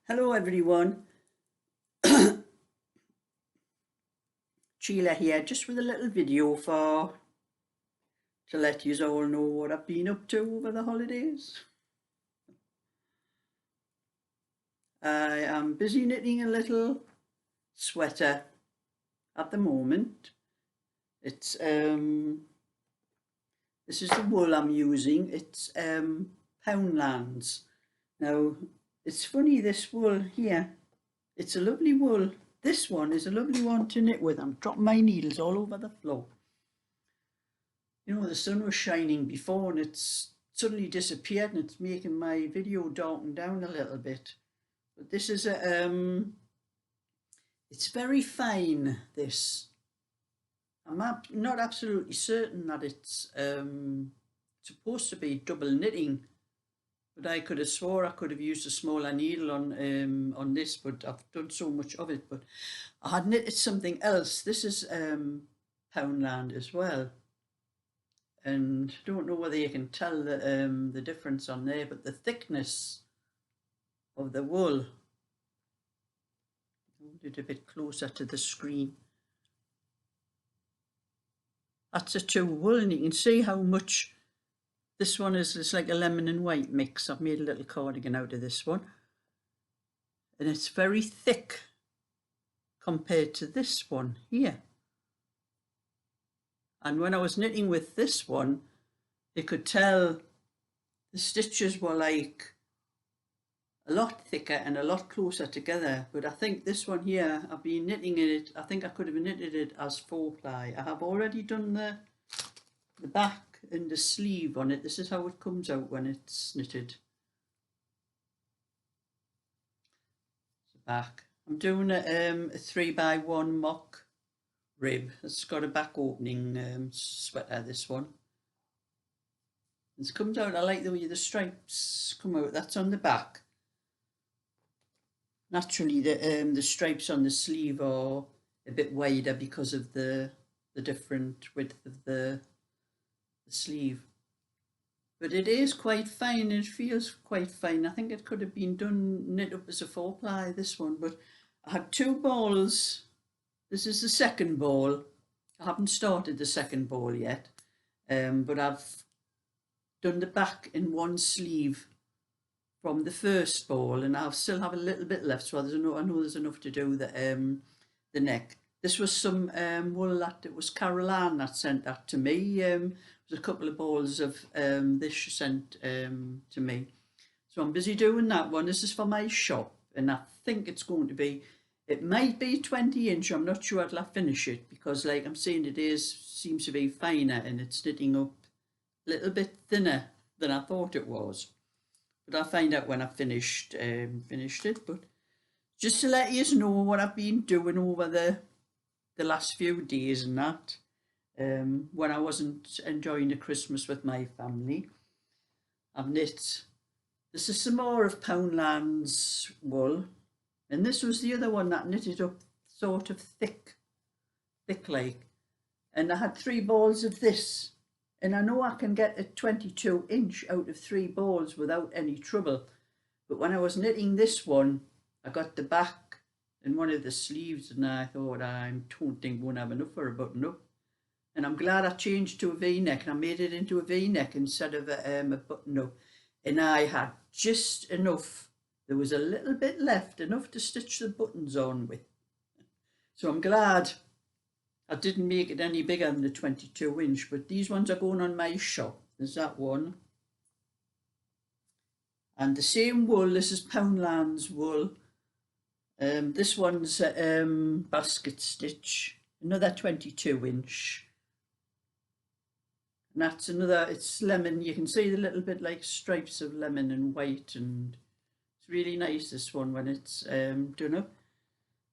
Hello everyone, Sheila here, just with a little video to let you all know what I've been up to over the holidays. I am busy knitting a little sweater at the moment. It's this is the wool I'm using. It's Poundlands. Now it's funny, this wool here, it's a lovely wool. This one is a lovely one to knit with. I'm dropping my needles all over the floor. You know, the sun was shining before and it's suddenly disappeared and it's making my video darken down a little bit. But this is it's very fine, this. I'm not absolutely certain that it's supposed to be double knitting, but I could have swore I could have used a smaller needle on this, but I've done so much of it. But I had knitted something else. This is Poundland as well, and I don't know whether you can tell the difference on there, but the thickness of the wool. Hold it a bit closer to the screen. That's a two wool, and you can see how much. This one is just like a lemon and white mix. I've made a little cardigan out of this one. And it's very thick compared to this one here. And when I was knitting with this one, you could tell the stitches were like a lot thicker and a lot closer together. But I think this one here, I've been knitting it, I think I could have knitted it as 4-ply. I have already done the back and the sleeve on it. This is how it comes out when it's knitted. The back. I'm doing a 3x1 mock rib. It's got a back opening sweater, this one. It comes out, I like the way the stripes come out. That's on the back. Naturally the stripes on the sleeve are a bit wider because of the different width of the sleeve, but it is quite fine. It feels quite fine. I think it could have been knit up as a 4-ply, this one, but I had 2 balls. This is the second ball. I haven't started the second ball yet, but I've done the back in one sleeve from the first ball, and I still have a little bit left, so I know there's enough to do the neck. This was some wool that it was Caroline that sent that to me. There's a couple of balls of this she sent to me. So I'm busy doing that one. This is for my shop, and I think it's going to be, it might be 20-inch. I'm not sure till I finish it, because like I'm saying, seems to be finer and it's knitting up a little bit thinner than I thought it was. But I'll find out when I've finished it. But just to let you know what I've been doing over the last few days and that, when I wasn't enjoying the Christmas with my family, I've knit. This is some more of Poundland's wool, and this was the other one that knitted up sort of thick like, and I had 3 balls of this, and I know I can get a 22-inch out of 3 balls without any trouble, but when I was knitting this one, I got the back and one of the sleeves, and I thought, I don't think we'll have enough for a button up. And I'm glad I changed to a V-neck, and I made it into a V-neck instead of a button up. And I had just enough. There was a little bit left, enough to stitch the buttons on with. So I'm glad I didn't make it any bigger than the 22-inch, but these ones are going on my shop. There's that one. And the same wool, this is Poundland's wool. This one's basket stitch, another 22-inch. And that's another, it's lemon. You can see the little bit like stripes of lemon and white, and it's really nice, this one, when it's done up.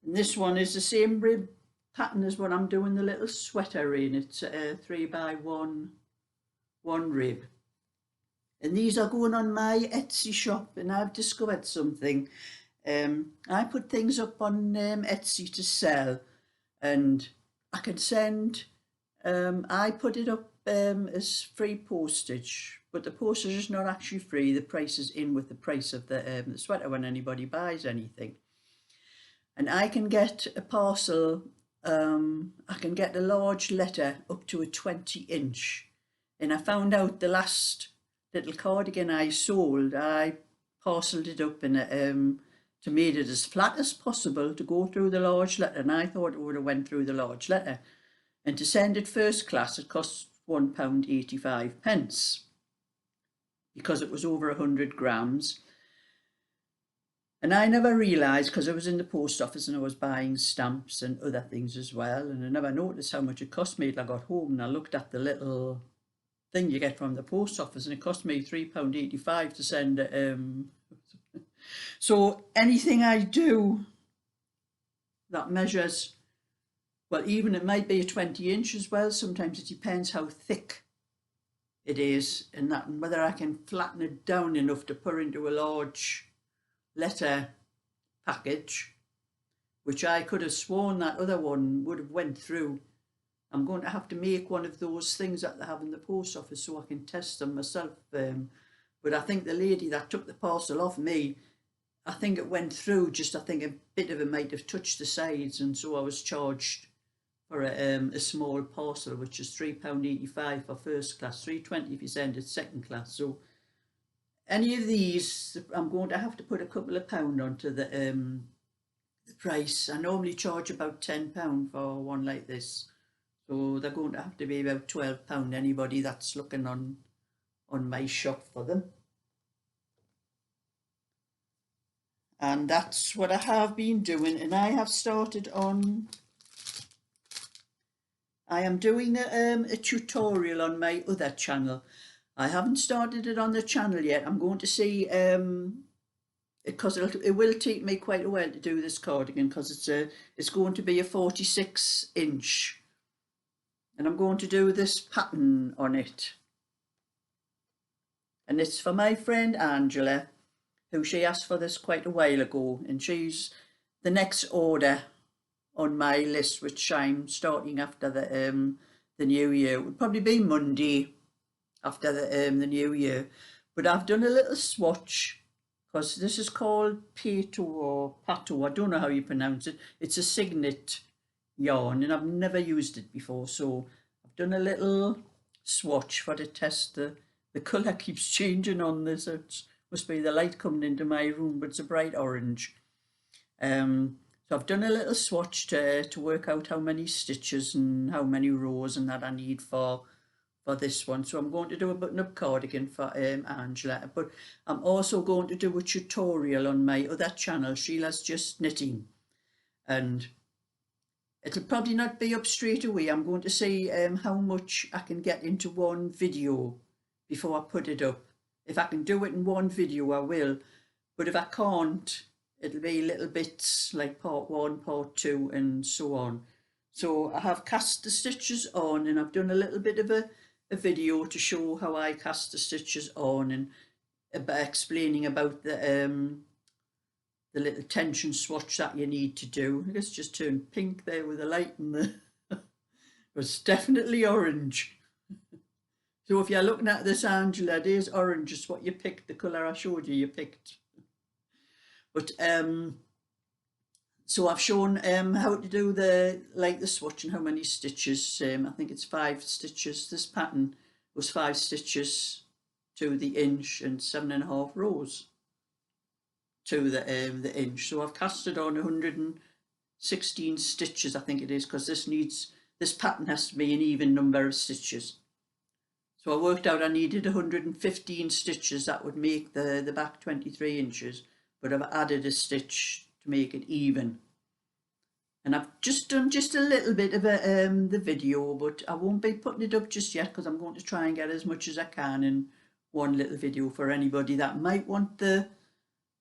And this one is the same rib pattern as what I'm doing the little sweater in. It's a 3x1 rib. And these are going on my Etsy shop, and I've discovered something. I put things up on Etsy to sell, and I can send, I put it up as free postage, but the postage is not actually free. The price is in with the price of the sweater when anybody buys anything. And I can get a parcel, I can get a large letter up to a 20-inch. And I found out the last little cardigan I sold, I parcelled it up in to made it as flat as possible to go through the large letter, and I thought it would have went through the large letter. And to send it first class, it cost £1.85 because it was over 100 grams. And I never realised, because I was in the post office and I was buying stamps and other things as well, and I never noticed how much it cost me till I got home and I looked at the little thing you get from the post office, and it cost me £3.85 to send it. So anything I do that measures, well, even it might be a 20-inch as well. Sometimes it depends how thick it is and that, and whether I can flatten it down enough to put into a large letter package, which I could have sworn that other one would have went through. I'm going to have to make one of those things that they have in the post office so I can test them myself. But I think the lady that took the parcel off me, I think it went through, just I think a bit of it might have touched the sides, and so I was charged for a small parcel, which is £3.85 for first class, £3.20 if you send it second class. So any of these, I'm going to have to put a couple of pound onto the price. I normally charge about £10 for one like this, so they're going to have to be about £12. Anybody that's looking on my shop for them. And that's what I have been doing, and I have started on. I am doing a tutorial on my other channel. I haven't started it on the channel yet. I'm going to see, because it will take me quite a while to do this cardigan, because it's going to be a 46-inch, and I'm going to do this pattern on it. And it's for my friend Angela, who she asked for this quite a while ago, and she's the next order on my list, which I'm starting after the new year. It would probably be Monday after the new year. But I've done a little swatch, because this is called Pato or Pato, I don't know how you pronounce it. It's a signet yarn, and I've never used it before, so I've done a little swatch for the test. The colour keeps changing on this. It must be the light coming into my room, but it's a bright orange. So I've done a little swatch to work out how many stitches and how many rows and that I need for this one. So I'm going to do a button-up cardigan for Angela, but I'm also going to do a tutorial on my other channel, Sheila's Just Knitting, and it'll probably not be up straight away. I'm going to see how much I can get into one video before I put it up. If I can do it in one video, I will, but if I can't, it'll be little bits like part 1, part 2 and so on. So I have cast the stitches on, and I've done a little bit of a video to show how I cast the stitches on, and explaining about the little tension swatch that you need to do. I guess just turned pink there with the light, and it was definitely orange. So if you're looking at this, Angela, it is orange. It's what you picked, the colour I showed you, you picked. But so I've shown how to do the swatch and how many stitches. I think it's 5 stitches. This pattern was 5 stitches to the inch and 7.5 rows to the inch. So I've casted on 116 stitches, I think it is, because this pattern has to be an even number of stitches. So I worked out I needed 115 stitches. That would make the back 23 inches. But I've added a stitch to make it even. And I've just done just a little bit of the video, but I won't be putting it up just yet, because I'm going to try and get as much as I can in one little video for anybody that might want to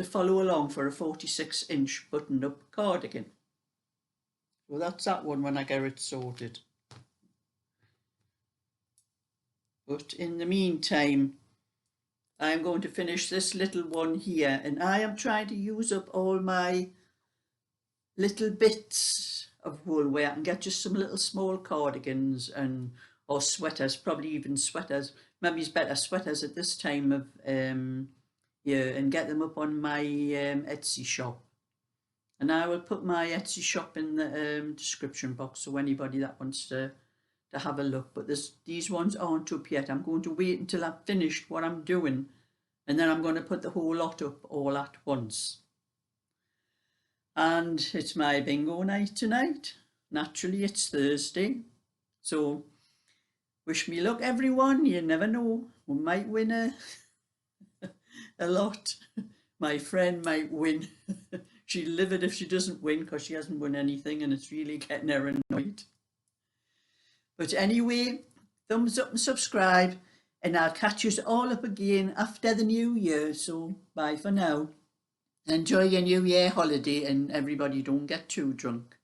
follow along for a 46-inch button-up cardigan. So that's that one when I get it sorted. But in the meantime, I'm going to finish this little one here, and I am trying to use up all my little bits of wool where I can get just some little small cardigans and or sweaters, probably even sweaters. Maybe it's better sweaters at this time of year, and get them up on my Etsy shop. And I will put my Etsy shop in the description box, so anybody that wants to have a look. But these ones aren't up yet. I'm going to wait until I've finished what I'm doing, and then I'm going to put the whole lot up all at once. And it's my bingo night tonight. Naturally, it's Thursday, so wish me luck, everyone. You never know, we might win a lot. My friend might win. She'll live it if she doesn't win, because she hasn't won anything and it's really getting her annoyed. But anyway, thumbs up and subscribe, and I'll catch you all up again after the new year. So bye for now. Enjoy your new year holiday, and everybody don't get too drunk.